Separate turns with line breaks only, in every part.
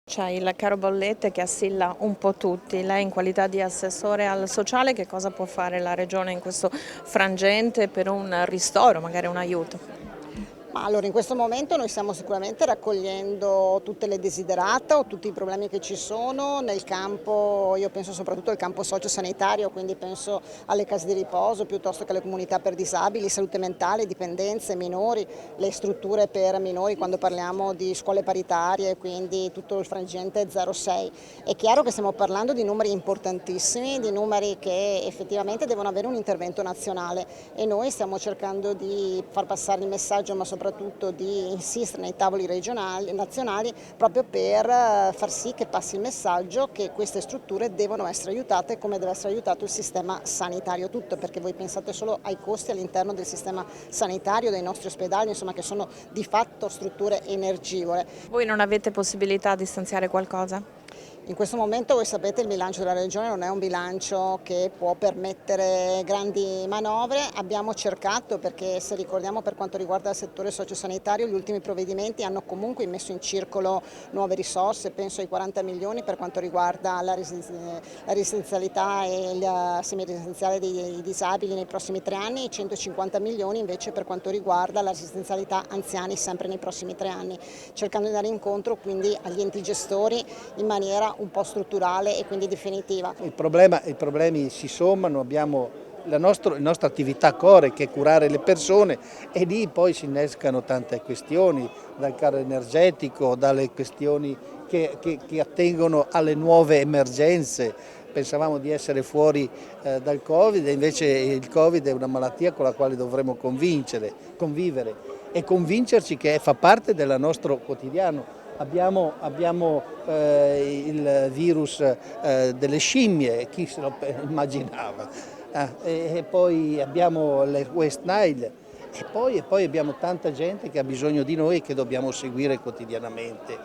C'è il caro bollette che assilla un po' tutti. Lei in qualità di assessore al sociale che cosa può fare la Regione in questo frangente per un ristoro, magari un aiuto?
Ma allora in questo momento noi stiamo sicuramente raccogliendo tutte le desiderata o tutti i problemi che ci sono nel campo, io penso soprattutto al campo sociosanitario, quindi penso alle case di riposo piuttosto che alle comunità per disabili, salute mentale, dipendenze, minori, le strutture per minori quando parliamo di scuole paritarie, quindi tutto il frangente 06. È chiaro che stiamo parlando di numeri importantissimi, di numeri che effettivamente devono avere un intervento nazionale e noi stiamo cercando di far passare il messaggio, ma soprattutto di insistere nei tavoli regionali, nazionali, proprio per far sì che passi il messaggio che queste strutture devono essere aiutate come deve essere aiutato il sistema sanitario tutto, perché voi pensate solo ai costi all'interno del sistema sanitario, dei nostri ospedali, insomma, che sono di fatto strutture energivore.
Voi non avete possibilità di stanziare qualcosa?
In questo momento voi sapete il bilancio della Regione non è un bilancio che può permettere grandi manovre, abbiamo cercato perché se ricordiamo per quanto riguarda il settore sociosanitario gli ultimi provvedimenti hanno comunque messo in circolo nuove risorse, penso ai 40 milioni per quanto riguarda la residenzialità e il semiresidenziale dei disabili nei prossimi 3 anni e 150 milioni invece per quanto riguarda la residenzialità anziani sempre nei prossimi 3 anni, cercando di dare incontro quindi agli enti gestori in maniera un po' strutturale e quindi definitiva.
I problemi si sommano, abbiamo la nostra attività core che è curare le persone e lì poi si innescano tante questioni, dal caro energetico, dalle questioni che attengono alle nuove emergenze. Pensavamo di essere fuori dal Covid e invece il Covid è una malattia con la quale dovremo convivere e convincerci che fa parte del nostro quotidiano. Abbiamo il virus delle scimmie, chi se lo immaginava, e poi abbiamo le West Nile e poi abbiamo tanta gente che ha bisogno di noi e che dobbiamo seguire quotidianamente.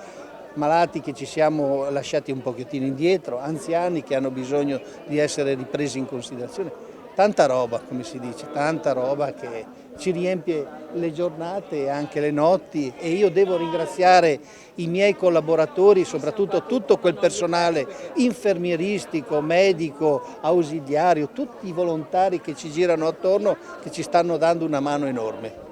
Malati che ci siamo lasciati un pochettino indietro, anziani che hanno bisogno di essere ripresi in considerazione. Tanta roba, come si dice, tanta roba che ci riempie le giornate e anche le notti e io devo ringraziare i miei collaboratori, soprattutto tutto quel personale infermieristico, medico, ausiliario, tutti i volontari che ci girano attorno, che ci stanno dando una mano enorme.